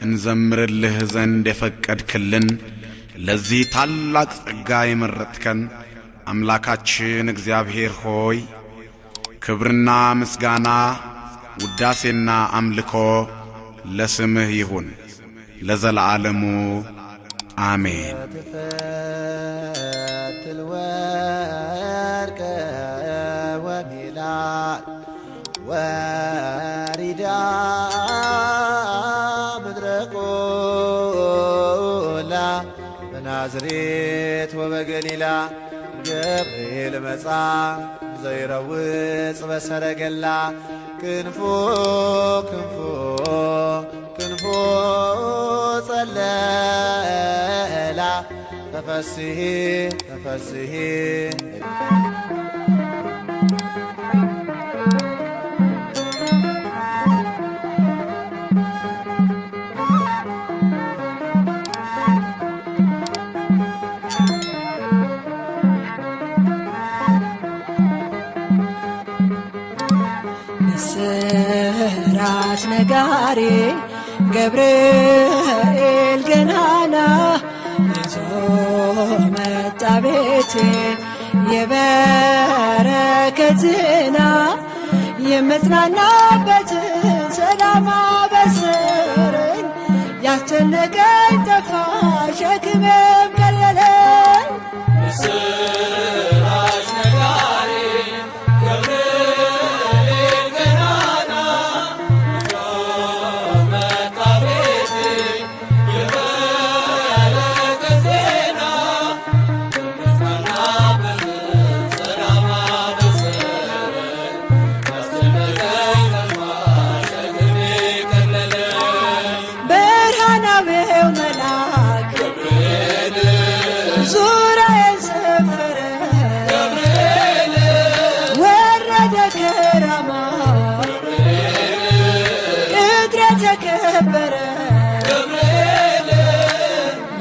እንዘምርልህ ዘንድ የፈቀድክልን ለዚህ ታላቅ ጸጋ የመረጥከን አምላካችን እግዚአብሔር ሆይ ክብርና ምስጋና ውዳሴና አምልኮ ለስምህ ይሁን ለዘላለሙ አሜን። ወሪዳ ምድረቆላ በናዝሬት ወበገሊላ ገብርኤል መጻ ዘይረውጽ በሰረገላ ክንፎ ክንፎ ክንፎ ጸለላ ተፈስሒ ተፈስሒ ምስራች ነጋሪ ገብርኤል ገናና ይዞ መጣ ቤቴ የበረከት ዜና የምጽናናበትን ሰላም አበሰረኝ። ያስጨነቀኝ ጠፋ ሸክሜም ቀለለኝ። ምስራች ነጋሪ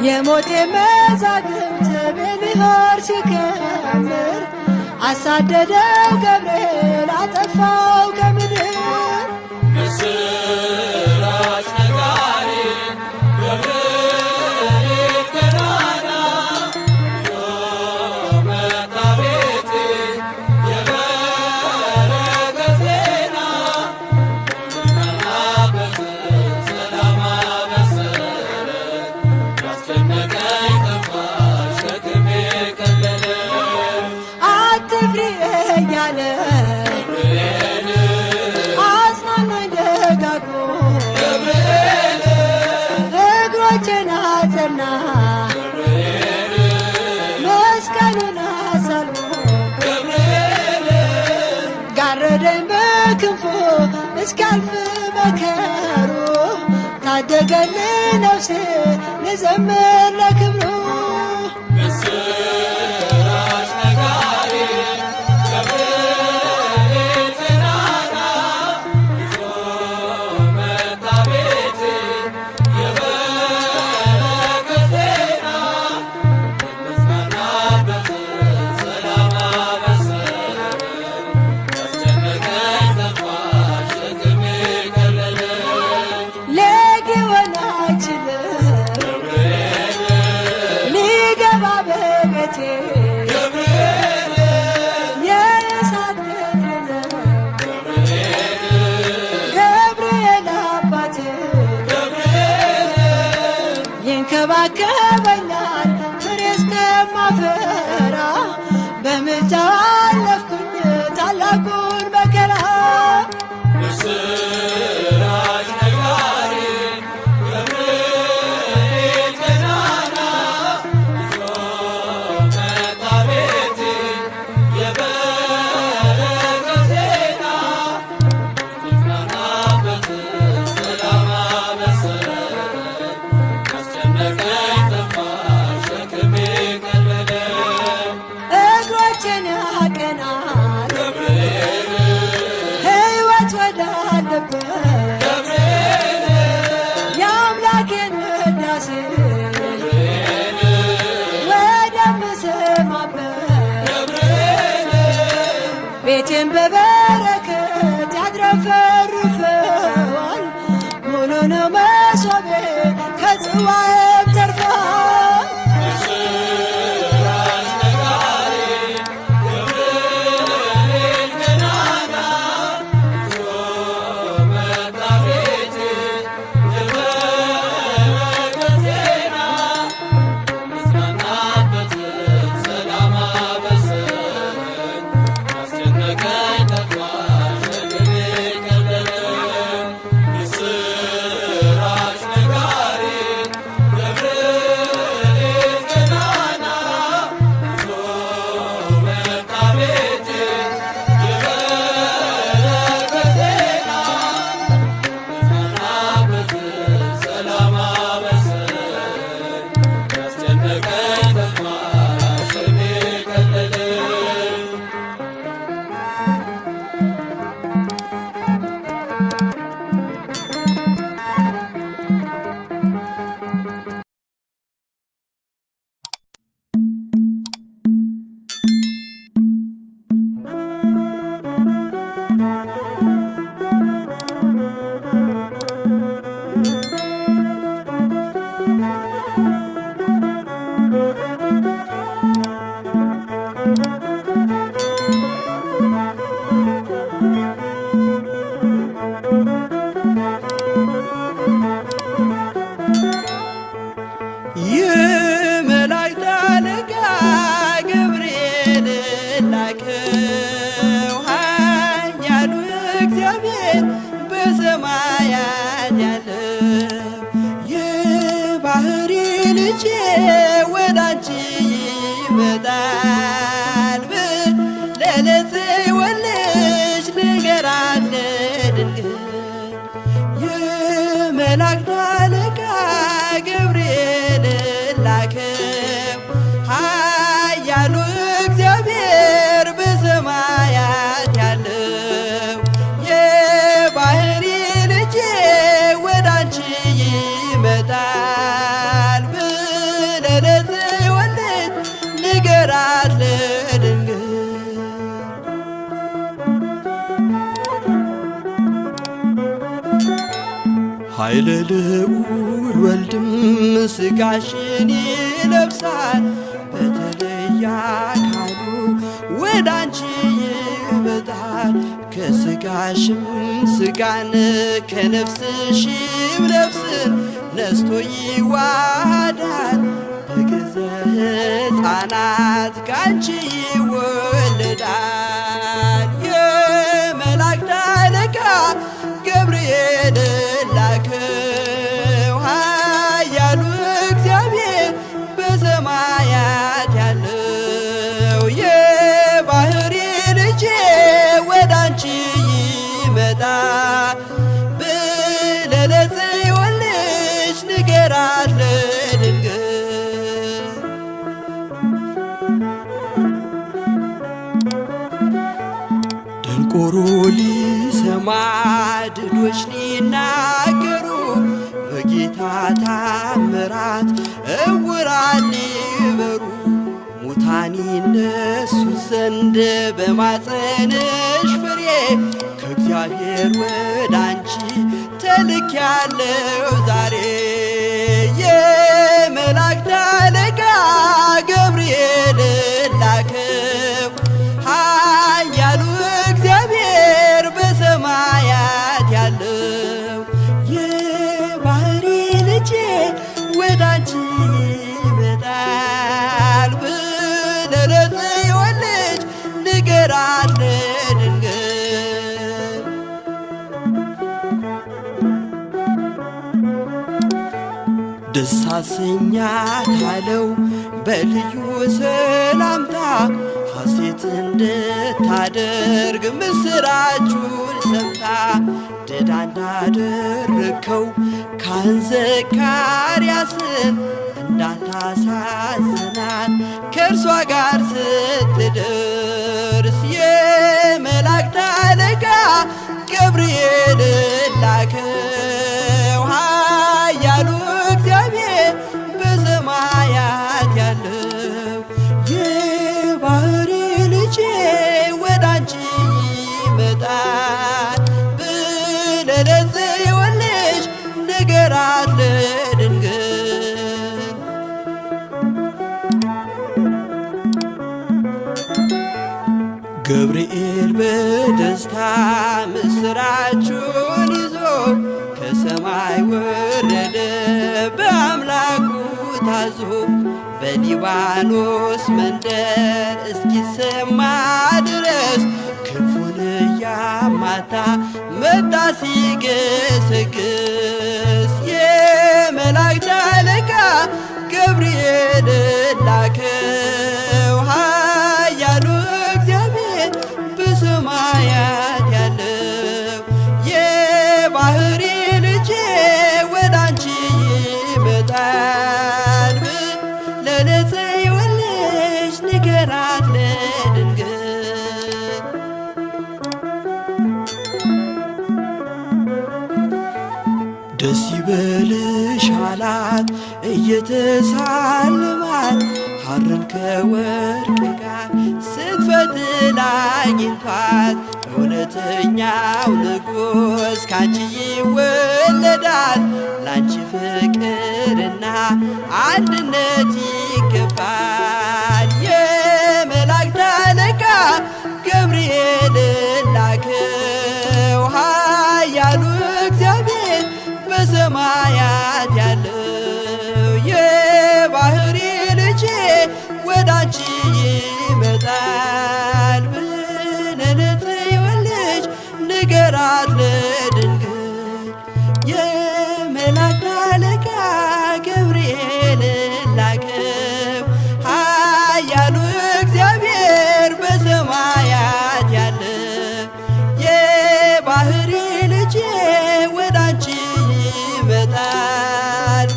የሞቴ መዛግብት በብሔር ሲከምር አሳደደው ገብርኤል አጠፋው ከምድር። ምስራች ነጋሪ ገብርኤል ገናና ይዞ መጣ ቤቴ የበረከት ዜና የምጽናናበትን ሰላም አበሰረኝ። ያስጨነቀኝ ጠፋ ሸክሜ ቀለለ። አትፍሪ እያለ አጽናናኝ ደጋግሞ እግሮቼን አጸና መስቀሉን አሳልሞ ጋረደኝ በክንፉ እስኪያልፍ መከሩ ታደገልኝ ነፍሴ ልዘምር ለክብሩ። ምስራች ነጋሪ ገብርኤል ገናና ይዞ መጣ ቤቴ የበረከት ዜና የምጽናናበትን ሰላም አበሰረኝ። ያስጨነቀኝ ጠፋ ሸክሜ ቀለለ። ሊሆን አይችልም ሊገባ በቤቴ የእሳት ቅጥር ነው ገብርኤል አባቴ ይንከባከበኛል ፍሬ እስከማፈራ በምልጃው አለፍኩኝ ታላቁን መከራ። ምስራች ነጋሪ ገብርኤል ገናና ይዞ መጣ ቤቴ የበረከት ዜና የምጽናናበትን ሰላም አበሰረኝ። ያስጨነቀኝ ጠፋ ሸክሜ ቀለለ። እግሮቼን ያቀናል ሕይወት ወዳለበት የአምላኬን ውዳሴ ወደምሰማበት ቤቴን በበረከት ያድረፈርፈዋል ሙሉ ነው ከመሶቤ ከጽዋዬም ተርፎ የሥራሽ ነጋሪ ገብርኤል ገናና ይዞ መጣ ቤቴ የበረከት ዜና መጽናናበትን ሰላም አበሰረኝ ያስጨነቀኝ ጠፋ ሸክሜ ቀለለ የሥራሽ ነጋሪ ገብርኤል ገናና ይዞ መጣ ቤቴ የበረከት ዜና መጽናናበትን ሰላም አበሰረኝ ያስጨነቀኝ ጠፋ ሸክሜ ቀለለ የመላእክት አለቃ ገብርኤል ላከው ኃያሉ እግዚአብሔር በሰማያት ያለው የባሕሪ ልጄ ወዳንቺ ይመጣል ብለህ ለጽዮን ልጅ ንገራት ለድንግል የመላእክት አለቃ ገብርኤል ላከው ኃያሉ እግዚአብሔር በሰማያት ያለው የባሕሪ ልጄ ወዳንቺ ይመጣል ብለህ ለጽዮን ልጅ ንገራት ለድንግል ኃይለ ልዑል ወልድም ሥጋሽን ይለብሳል በተለየ አካሉ ወዳንቺ ይመጣል ከሥጋሽም ሥጋን ከነፍስሽም ነፍስን ነስቶ ይዋሃዳል በገዛ ሕፃናት ካንቺ ይወለዳል የመላእክት አለቃ ገብርኤል ላከው ኃያሉ እግዚአብሔር በሰማያት ያለው የባሕሪ ልጄ ወዳንቺ ይመጣል ብለህ ለጽዮን ልጅ ንገራት ለድንግል ደንቆሮ ሊሰማ ድዶች ሊናገሩ በጌታ ታምራት ዕውራን ሊበሩ ሙታን ይነሱ ዘንድ በማፀንሽ ፍሬ ከእግዚአብሔር ወዳንቺ ተልኬያለሁ ዛሬ የመላእክት አለቃ ገብርኤል ላከው ኃያሉ እግዚአብሔር በሰማያት ያለው የባሕሪ ልጄ ወዳንቺ ይመጣል ብለህ ለጽዮን ልጅ ንገራት ለድንግል ደስ አሰኛት አለው በልዩ ሰላምታ ሐሴት እንድታደርግ ምስራቹን ሰምታ ድዳ እንዳደረግከው ካህን ዘካርያስን እንዳታሳዝናት ከእርሷ ጋር ስትደርስ የመላእክት አለቃ ገብርኤል ላከው ኃያሉ እግዚአብሔር በሰማያት ያለው የባሕሪ ልጄ ወዳንቺ ይመጣል ብለህ ለጽዮን ልጅ ንገራት ንገራት ለድንግል ገብርኤል በደስታ ምስራቹን ይዞ ከሰማይ ወረደ በአምላኩ ታዞ በሊባኖስ መንደር እስኪሰማ ድረስ ክንፉን እያማታ መጣ ሲገሰግስ የመላእክት አለቃ ገብርኤል ላከው ኃያሉ እግዚአብሔር በሰማያት ያለው የባህሪ ልጄ ወዳንቺ ይመጣል ለጽዮን ንገራት ለድንግል ደስ ይበልሽ አላት እየተሳለማት ሐርን ከወርቅ ጋር ስትፈትል አግኝቷት እውነተኛው ንጉሥ ካንቺ ይወለዳል ላንቺ ፍቅርና አንድነት ይገባል የመላእክት አለቃ ገብርኤል ላከው ኃያሉ እግዚአብሔር በሰማያት ያለው የባህሪ ልጄ ወዳንቺ ይመጣል ለጽዮን ልጅ ንገራት ለድንግል የመላእክት አለቃ ገብርኤል ላከው ኃያሉ እግዚአብሔር በሰማያት ያለ የባህሪ ልጄ ወዳንቺ ይመጣል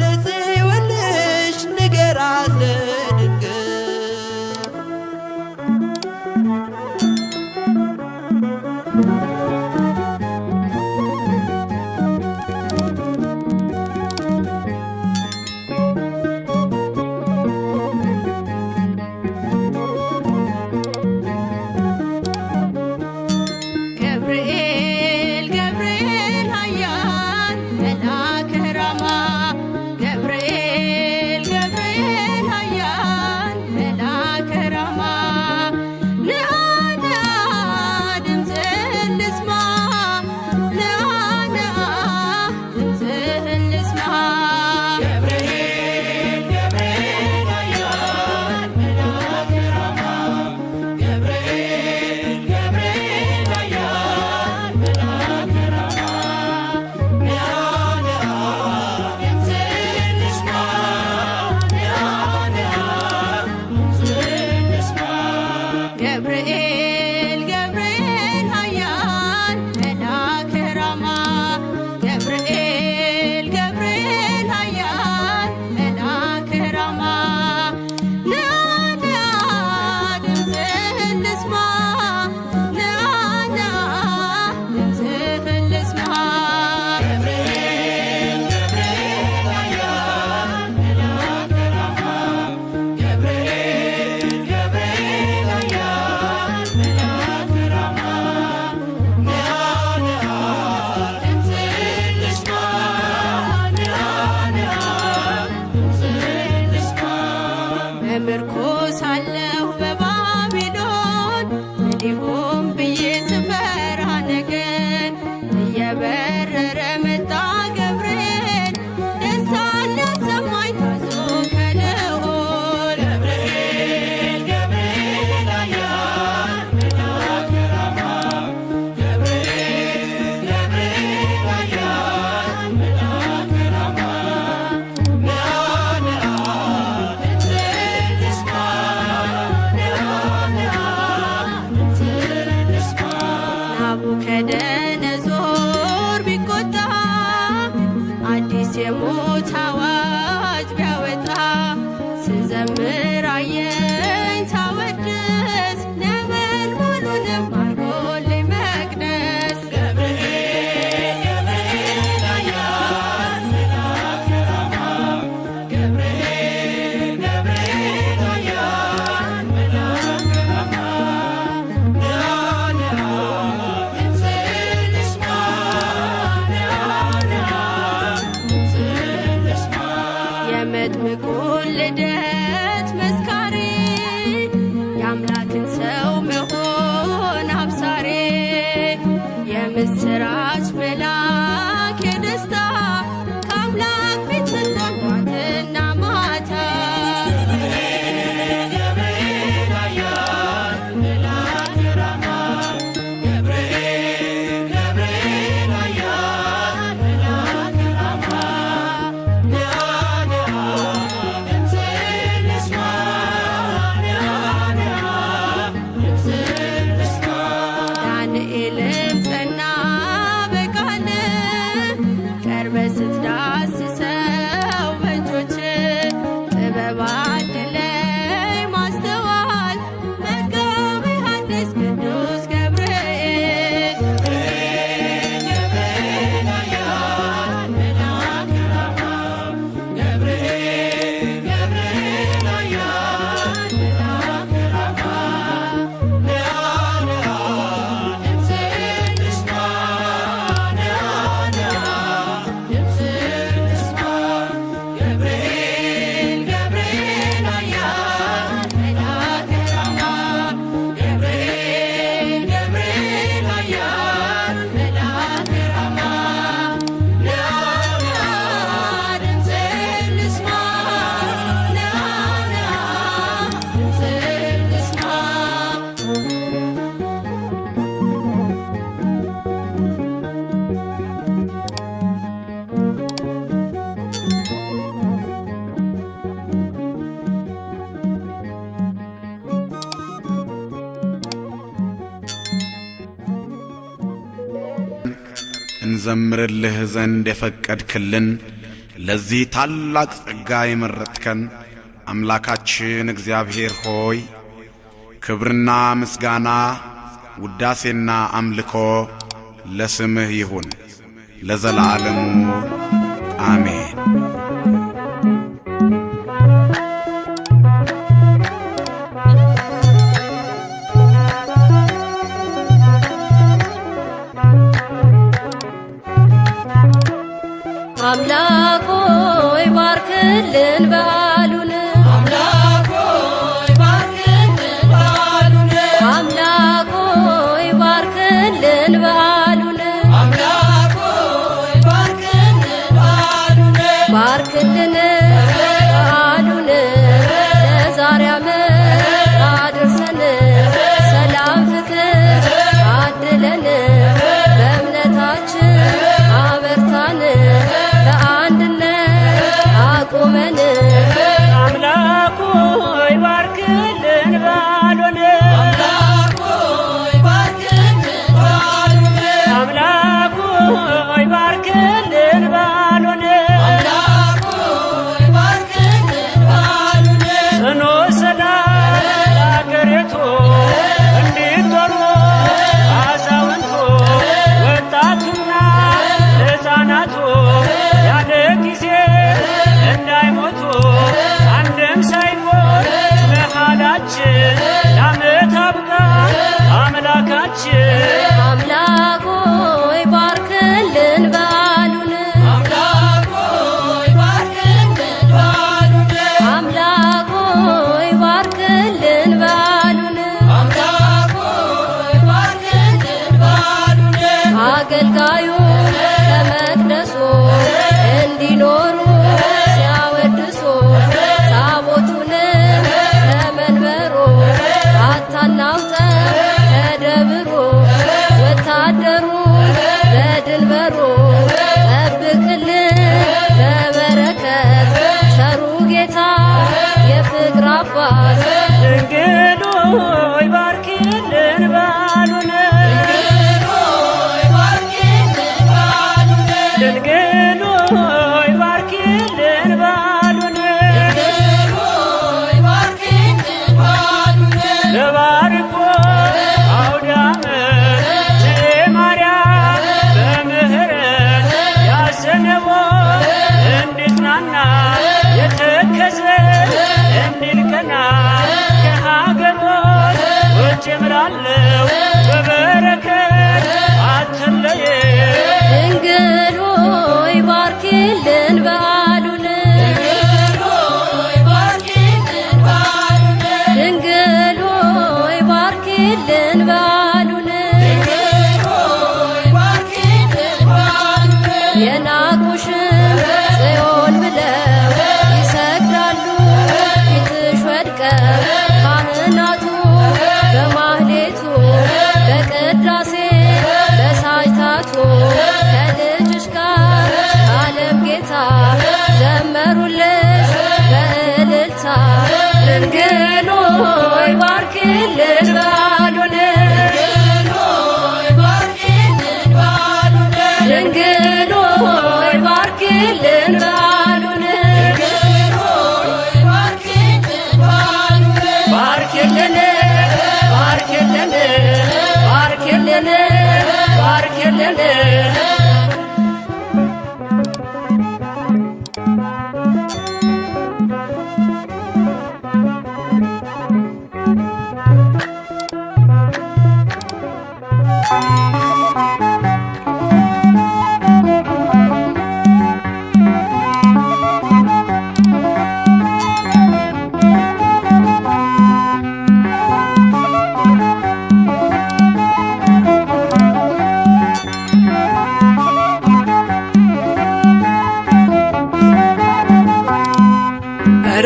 ለጽዮን ልጅ ንገራት ለድንግል ገብርኤል ኃያል መልአከ ራማ ደስታ ከአምላክ ፊት ስንሆን ጧትና ማታ ዳንኤልም ጸና በቃል ቀርበህ ስትዳስሰው በእጆች ጥበብ አድለኝ ማስተዋል መጋቤ ሐዲስ ቅዱስ ገብርኤል እንዘምርልህ ዘንድ የፈቀድክልን ለዚህ ታላቅ ጸጋ የመረጥከን አምላካችን እግዚአብሔር ሆይ ክብርና ምስጋና ውዳሴና አምልኮ ለስምህ ይሁን ለዘላለሙ አሜን። አምላክ ሆይ ባርክልን በዓሉን አምላክ ሆይ ባርክልን በዓሉን አምላክ ሆይ ባርክልን በዓሉን አምላክ ሆይ ባርክልን በዓሉን ባርክልን በዓሉን ለዛሬ ዓመት አድርሰን ሰላም ፍቅር አድለን በእምነታችን አበርታን በአንድነት አቁመን አምላክ ሆይ ባርክልን በዓሉን አምላክ ሆይ ባርክልን በዓሉን አምላክ ሆይ ባርክልን በዓሉን አምላክ ሆይ ባርክልን በዓሉን ጽኑ ሰላም ለአገሪቱ እንዲኖሩ አዛውንቱ ወጣቱና ሕፃናቱ ያለ ጊዜ እንዳይሞቱ አንድም ሳይሞት መሃላችን ለዓመት አብቃን አምላካችን አምላክ ሆይ ባርክልን በዓሉን አምላክ ሆይ ባርክልን በዓሉን አምላክ ሆይ ባርክልን በዓሉን አምላክ ሆይ ባርክልን በዓሉን አገልጋዩ ከመቅደሱ እንዲኖሩ ሲያወድሱ ታቦቱንም ከመንበሩ አታናውጠን ከደብሩ ወታደሩን በድንበሩ ጠብቅልን በበረከት ቸሩ ጌታ የፍቅር አባት ድንግል ሆይ ባርኪልን በዓሉን ድንግል ሆይ ባርኪልን በዓሉን ለባርኮ አውደ ዓመት ማርያም በምህረት ያሰነቦ እንዲጽናና የተከዘ እንዲልቀና ከሀገሮች ውጭ እምራለሁ በበረከት አትለየ ድንግል ሆይ ባርኪልን በዓሉን ድንግል ሆይ ባርኪልን በዓሉን የና በደስታ ዘመሩልሽ በእልልታ ድንግል ሆይ ባርኪልን በዓሉን ድንግል ሆይ ባርኪልን በዓሉን ባርኪልን ባርኪልን ባርኪልን ባርኪልን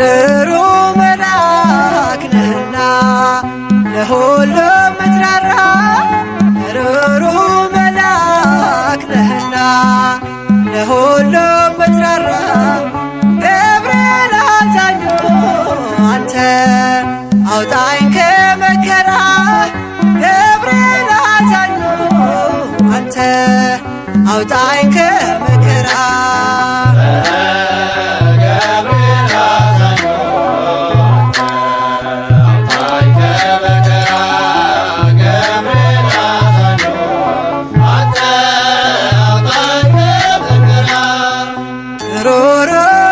ርሩ መልአክ ነህና ለሁሉ ምትራራ ርሩ መልአክ ነህና ለሁሉ ምትራራ ገብርኤል አዛኙ አንተ አውጣኝ ከመከራ ገብርኤል አዛኙ አንተ አውጣኝ ከመከራ ሩሩ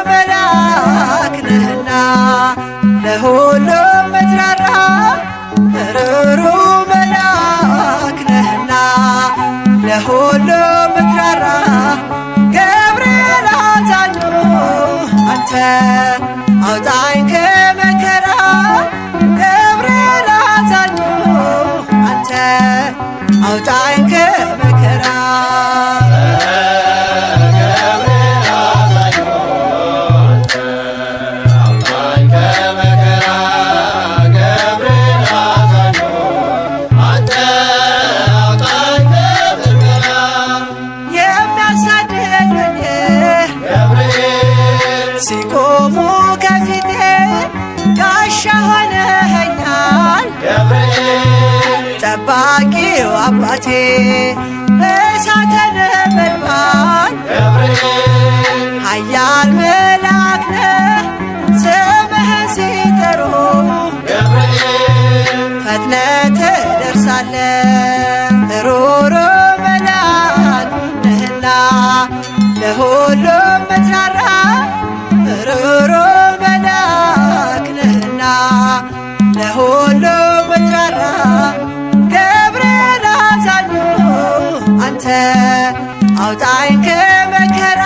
መልአክ ነህና ለሁሉ ምትራራ ሩሩ መልአክ ነህና ለሁሉ ምትራራ ገብርኤል አዛኙ አንተ አውጣኝ ከመከራ ገብርኤል አዛኙ አንተ አውጣኝ ከመከራ ሲቆሙ ከፊቴ ጋሻ ሆነኸኛል ጠባቂው አባቴ እሳተ ነበልባል ኃያል መልአክ ነህ ስምህን ሲጠሩ ፈጥነህ ትደርሳለህ ሩሩ መልአክ ነህና ለሁሉም ምትራራ ሩሩ መልአክ ነህና ለሁሉ ምትራራ ገብርኤል አዛኙ አንተ አውጣኝ ከመከራ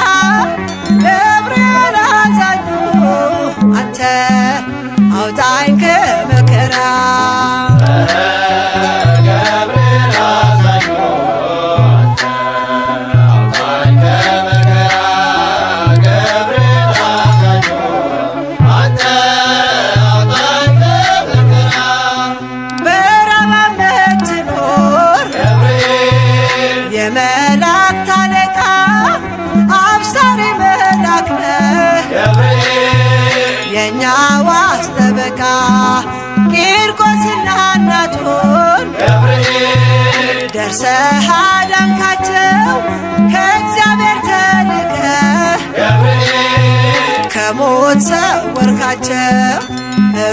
ገብርኤል አዛኙ አንተ አውጣኝ ከመከራ የመላእክት አለቃ አብሳሪ መልአክ ነህ የእኛ ዋስ ጠበቃ ቂርቆስና እናቱን ደርሰህ አዳንካቸው ከእግዚአብሔር ተልከህ ከሞት ሰወርካቸው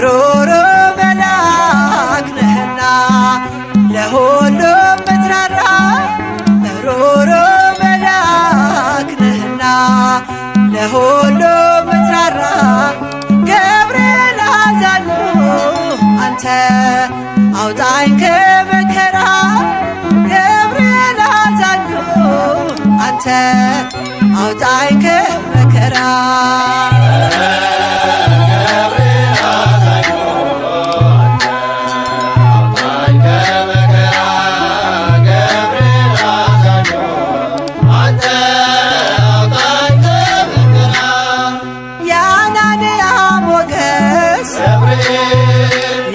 ሩሩ መልአክ ነህና ለሁሉም ምትራራ ሩሩ መልአክ ነህና ለሁሉ ምትራራ ገብርኤል አዛኙ አንተ አውጣኝ ከመከራ ገብርኤል አዛኙ አንተ አውጣኝ ከመከራ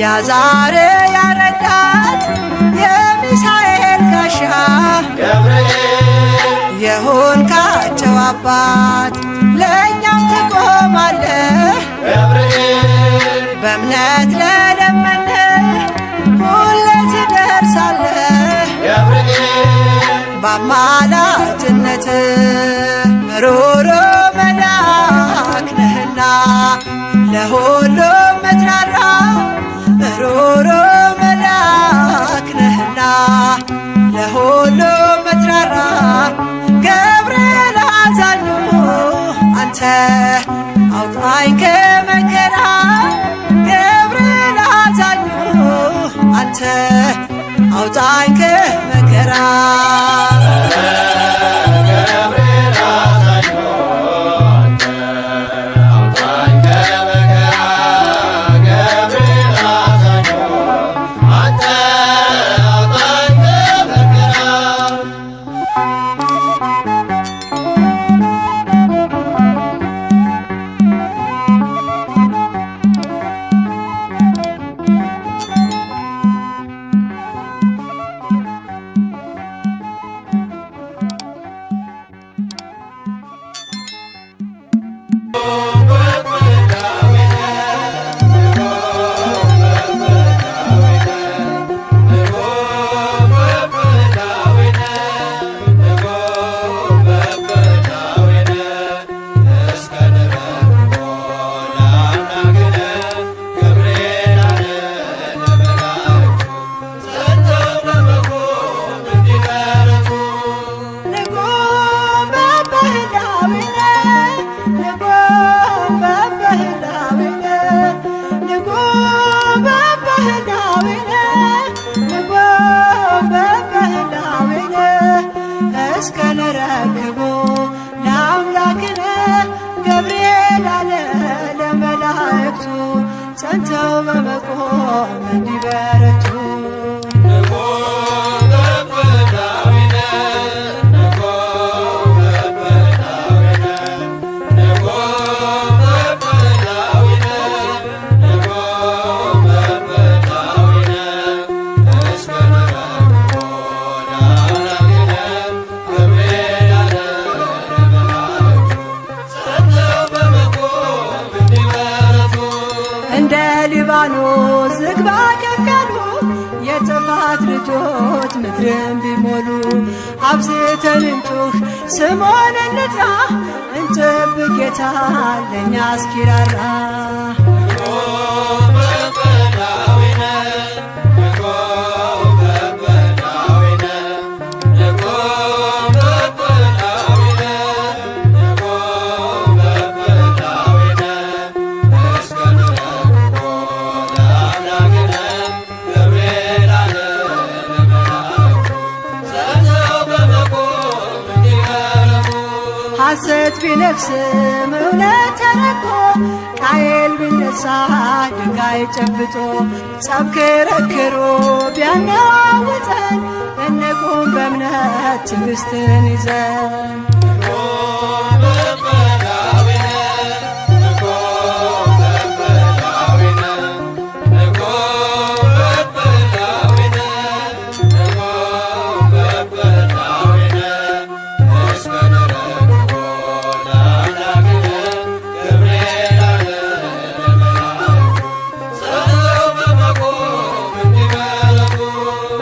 ያዛሬ ያረዳት የሚሳኤል ጋሻ የሆንካቸው አባት ጠላት ለእኛም ትቆማለህ። ገብርኤል በእምነት ለለመነ ሁሌ ትደርሳለህ። ገብርኤል በአማላጅነት ሩሩ መልአክ ነህና ለሁሉም ምትራራ ሩሩ መልአክ ነህና ለሁሉም ምትራራ ገብርኤል አዛኙ አንተ አውጣኝ ከመከራ ገብርኤል አዛኙ አንተ አውጣኝ ከመከራ ገብርኤል አዛኙ አንተ አውጣኝ ከመከራ ገብርኤል አዛኙ አንተ አውጣኝ ከመከራ እስከንረክቦ ለአምላክነ ገብርኤል አለ ለመላእክቱ ጸንተው በመቆም እንዲበረቱ እንደ ሊባኖስ ዝግባ ከፍ ያሉ የጥፋት ልጆች ምድርን ቢሞሉ አብዝተን እንጩህ ስሙን እንጥራ እንጠብቅ ጌታ ለእኛ እስኪራራ ሐሰት ቢነግስም እውነት ተረቆ ቃየል ቢነሳ ድንጋይ ጨብጦ ጸብ ክርክሩ ቢያነዋውጠን እንቁም በእምነት ትዕግስትን ይዘን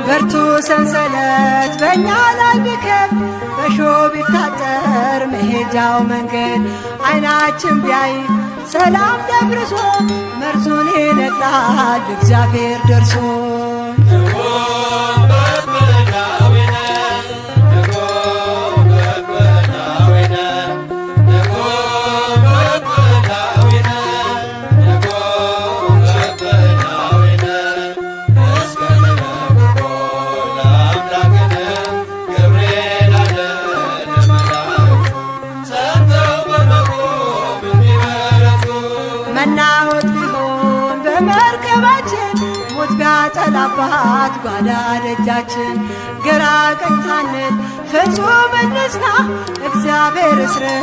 በርቱ ሰንሰለት በእኛ ላይ ቢከብ በሾህ ቢታጠር መሄጃው መንገድ ዓይናችን ቢያይ ሰላም ደፍርሶ መርዙን ይነቅላል እግዚአብሔር ደርሶ መናወጥ ቢሆን በመርከባችን ሞት ቢያጠላባት ጓዳ ደጃችን ግራ ቀኝ ሳንል ፍጹም እንጽና እግዚአብሔር እስርን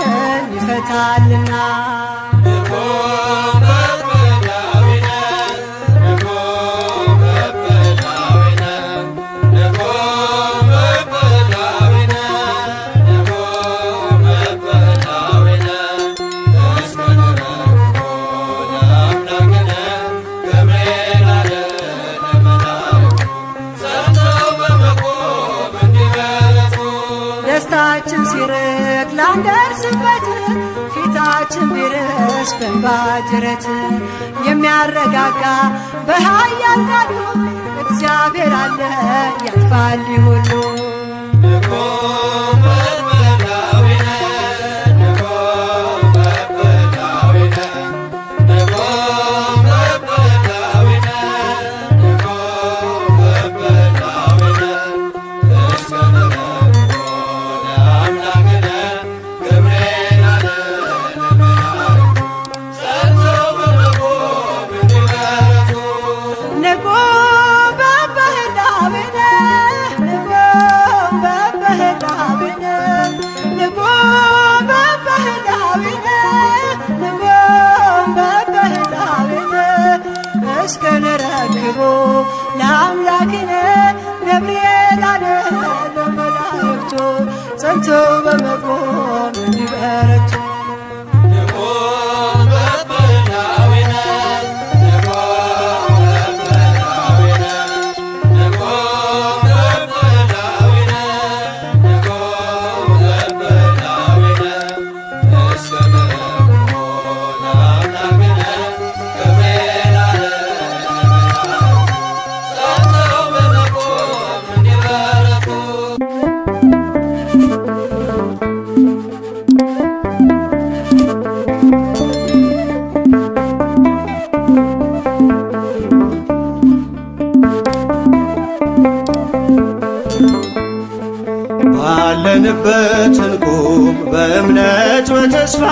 ይፈታልና እንባችን ቢረስ በእንባ ጅረት የሚያረጋጋ በኃያል ቃሉ እግዚአብሔር አለ ያልፋል ሁሉ። ለአምላክነ ገብርኤል አለ ለመላእክቱ ጸንተው በመቆም እንዲበረቱ። ባለንበት እንቁም በእምነት በተስፋ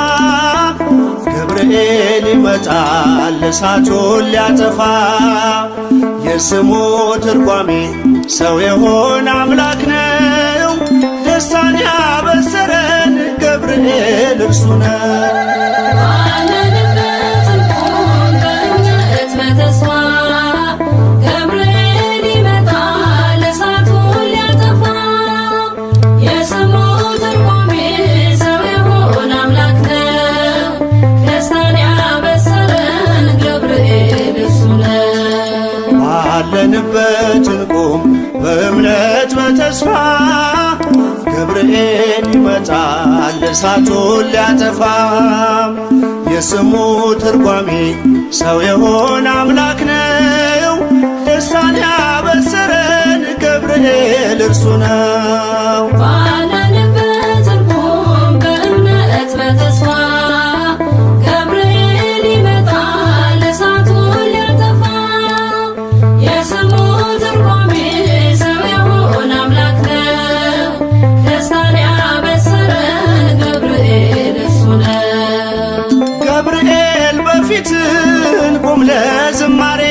ገብርኤል ይመጣል እሳቱን ሊያጠፋ። የስሙ ትርጓሜ ሰው የሆነ አምላክ ነው። ደስታን ያበሰረን ገብርኤል እርሱ ነው። ባለንበት እንቁም በእምነት በተስፋ ባለንበት እንቁም በእምነት በተስፋ ገብርኤል ይመጣል እሳቱን ሊያጠፋ። የስሙ ትርጓሜ ሰው የሆነ አምላክ ነው። ደስታን ያበሰረን ገብርኤል እርሱ ነው። ባለንበት እንቁም በእምነት በተስፋ እንቁም ለዝማሬ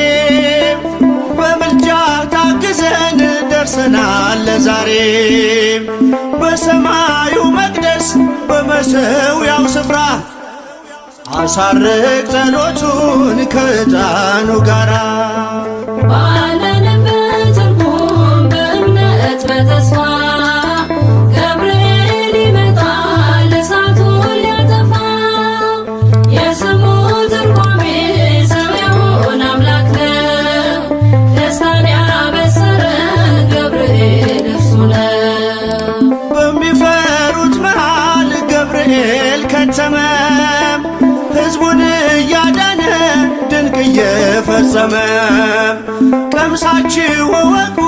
በምልጃ ታግዘን ደርሰናል ለዛሬ። በሰማዩ መቅደስ በመሠዊያው ስፍራ አሳርግ ጸሎቱን ከዕጣኑ ጋራ። ባለንበት እንቁም በእምነት በተስፋ ገብርኤል ይመጣል እሳቱን ሊያጠፋ። የስሙ ትርጓሜ ሰው የሆነ አምላክ ነው። ደስታን ያበሰረን ገብርኤል እርሱ ነው። በሚፈሩት መሃል ገብርኤል ከተመ ሕዝቡን እያዳነ ድንቅ እየፈጸመ። ቀምሳችሁ እወቁ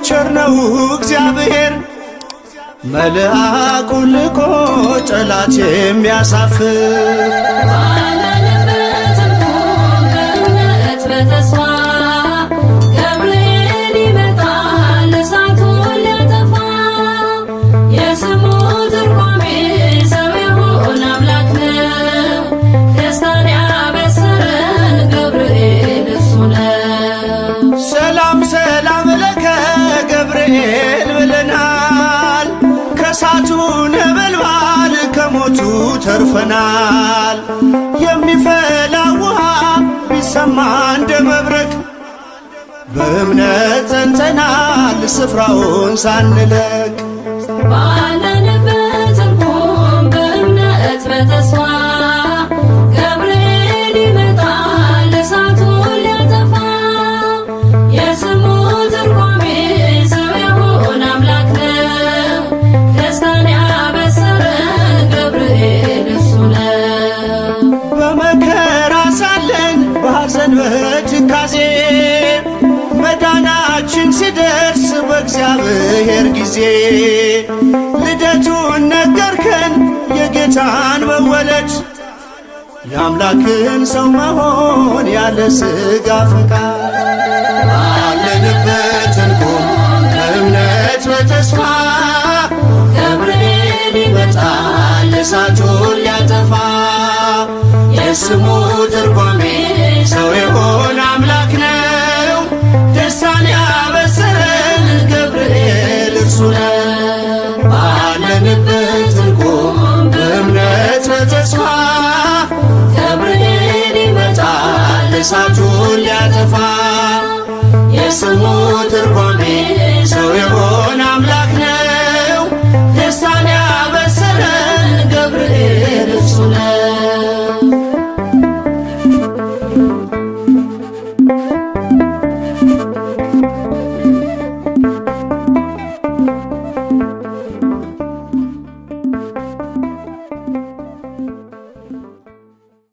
ቸር ነው እግዚአብሔር መልአኩን ልኮ ጠላት የሚያሳፍር። ባለንበት እንቁም በእምነት በተስፋ ገብርኤል ይመጣል እሳቱን ሊያጠፋ። የስሙ ትርጓሜ ሰው የሆነ አምላክ ነው። ደስታን ያበሰረን ገብርኤል እርሱ ነው። ሰላም ሰላም ለከ ገብርኤል ብለናል። ከእሳቱ ነበልባል ከሞቱ ተርፈናል። የሚፈላ ውሃ ቢሰማ እንደ መብረቅ በእምነት ጸንተናል ስፍራውን ሳንለቅ። ባለንበት እንቁም በእምነት በተስፋ ገብርኤል ይመጣል እሳቱን ሊያጠፋ። የስሙ ትርጓሜ ሰው የሆነ አምላክ ነው። ደስታን ያበሰረን ገብርኤል እርሱ ነው። ሐዘን በትካዜ መዳናችን ሲደርስ በእግዚአብሔር ጊዜ ልደቱን ነገርከን የጌታን መወለድ የአምላክን ሰው መሆን ያለ ሥጋ ፈቃድ ባለንበት እንቁም በእምነት በተስፋ ገብርኤል ይመጣል እሳቱን ሊያጠፋ የስሙ ትርጓሜ ሰው የሆነ አምላክ ነው ደስታን ያበሰረን ገብርኤል እርሱ ነው ባለንበት እንቁም በእምነት በተስፋ ገብርኤል ይመጣል እሳቱን ሊያጠፋ የስሙ ትርጓሜ ሰው የሆነ አምላክ ነው